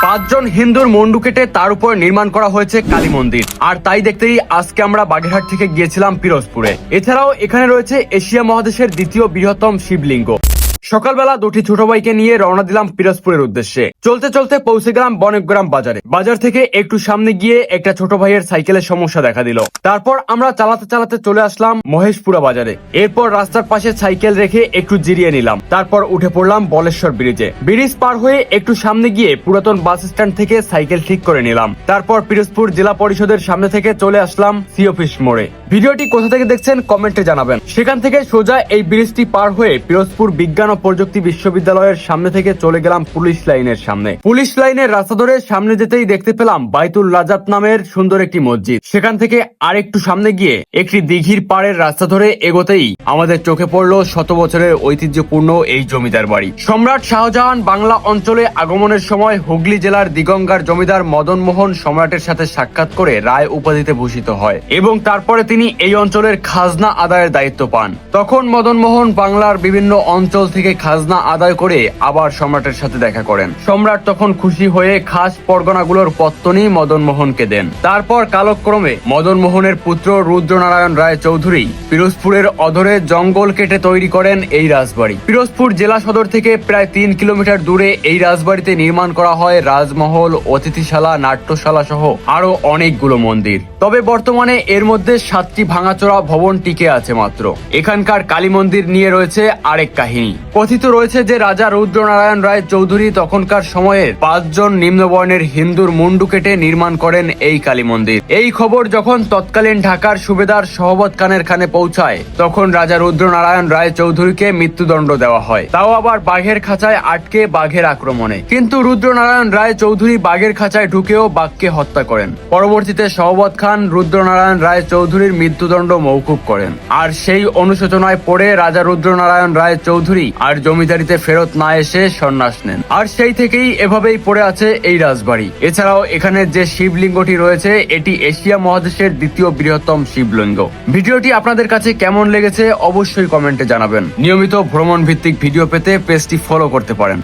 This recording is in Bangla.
পাঁচজন হিন্দুর মুন্ডু কেটে তার উপর নির্মাণ করা হয়েছে কালী মন্দির। আর তাই দেখতেই আজকে আমরা বাগেরহাট থেকে গিয়েছিলাম পিরোজপুরে। এছাড়াও এখানে রয়েছে এশিয়া মহাদেশের দ্বিতীয় বৃহত্তম শিবলিঙ্গ। সকালবেলা দুটি ছোট ভাইকে নিয়ে রওনা দিলাম পিরোজপুরের উদ্দেশ্যে। চলতে চলতে পৌঁছে গেলাম বনগ্রাম বাজারে। বাজার থেকে একটু সামনে গিয়ে একটা ছোট ভাইয়ের সাইকেলের সমস্যা দেখা দিল। তারপর আমরা চালাতে চালাতে চলে আসলাম মহেশপুরা বাজারে। এরপর রাস্তার পাশে সাইকেল রেখে একটু জিরিয়ে নিলাম। তারপর উঠে পড়লাম বলেশ্বর ব্রিজে। ব্রিজ পার হয়ে একটু সামনে গিয়ে পুরাতন বাস স্ট্যান্ড থেকে সাইকেল ঠিক করে নিলাম। তারপর পিরোজপুর জেলা পরিষদের সামনে থেকে চলে আসলাম সি অফিস মোড়ে। ভিডিওটি কোথা থেকে দেখছেন কমেন্টে জানাবেন। সেখান থেকে সোজা এই ব্রিজটি পার হয়ে পিরোজপুর বিজ্ঞান ও প্রযুক্তি বিশ্ববিদ্যালয়ের সামনে থেকে চলে গেলাম পুলিশ লাইনের সামনে। পুলিশ লাইনের রাস্তা ধরে সামনে যেতেই দেখতে পেলাম বাইতুল রাজাত নামের সুন্দর একটি মসজিদ। সেখান থেকে আরেকটু সামনে গিয়ে একটি দিঘির পাড়ের রাস্তা ধরে এগোতেই আমাদের চোখে পড়লো শত বছরের ঐতিহ্যপূর্ণ এই জমিদার বাড়ি। সম্রাট শাহজাহান বাংলা অঞ্চলে আগমনের সময় হুগলি জেলার দিগঙ্গার জমিদার মদন মোহন সম্রাটের সাথে সাক্ষাৎ করে রায় উপাধিতে ভূষিত হয় এবং তারপরে তিনি এই অঞ্চলের খাজনা আদায়ের দায়িত্ব পান। তখন মদন মোহন বাংলার বিভিন্ন অঞ্চল থেকে খাজনা আদায় করে আবার সম্রাটের সাথে দেখা করেন। সম্রাট তখন খুশি হয়ে খাস পরগনাগুলোর পত্তনি মদন মোহনকে দেন। তারপর কালক্রমে মদন মোহনের পুত্র রুদ্রনারায়ণ রায় চৌধুরী পিরোজপুরের অদরে জঙ্গল কেটে তৈরি করেন এই রাজবাড়ি। পিরোজপুর জেলা সদর থেকে প্রায় 3 কিলোমিটার দূরে এই রাজবাড়িতে নির্মাণ করা হয় রাজমহল, অতিথিশালা, নাট্যশালা সহ আরো অনেকগুলো মন্দির। তবে বর্তমানে এর মধ্যে 7টি ভাঙাচোরা ভবন টিকে আছে মাত্র। এখানকার কালী মন্দির নিয়ে রয়েছে আরেক কাহিনী। কথিত রয়েছে যে রাজা রুদ্রনারায়ণ রায় চৌধুরী তখনকার সময়ের 5 জন নিম্নবর্ণের হিন্দুর মুন্ডু কেটে নির্মাণ করেন এই কালী মন্দির। এই খবর যখন তৎকালীন ঢাকার সুবেদার শওকত খানের কানে পৌঁছায় তখন রাজা রুদ্রনারায়ণ রায় চৌধুরীকে মৃত্যুদণ্ড দেওয়া হয়, তাও আবার বাঘের খাঁচায় আটকে বাঘের আক্রমণে। কিন্তু রুদ্রনারায়ণ রায় চৌধুরী বাঘের খাঁচায় ঢুকেও বাঘকে হত্যা করেন। পরবর্তীতে শওকত খান রুদ্রনারায়ণ রায় চৌধুরীর মৃত্যুদণ্ড মওকুফ করেন। আর সেই অনুশোচনায় পড়ে রাজা রুদ্রনারায়ণ রায় চৌধুরী আর জমিদারিতে ফেরত না এসে সন্ন্যাস নেন। আর সেই থেকেই এভাবেই পড়ে আছে এই রাজবাড়ি। এছাড়াও এখানে যে শিবলিঙ্গটি রয়েছে এটি এশিয়া মহাদেশের দ্বিতীয় বৃহত্তম শিবলিঙ্গ। ভিডিওটি আপনাদের কাছে কেমন লেগেছে অবশ্যই কমেন্টে জানাবেন। নিয়মিত ভ্রমণ ভিত্তিক ভিডিও পেতে পেজটি ফলো করতে পারেন।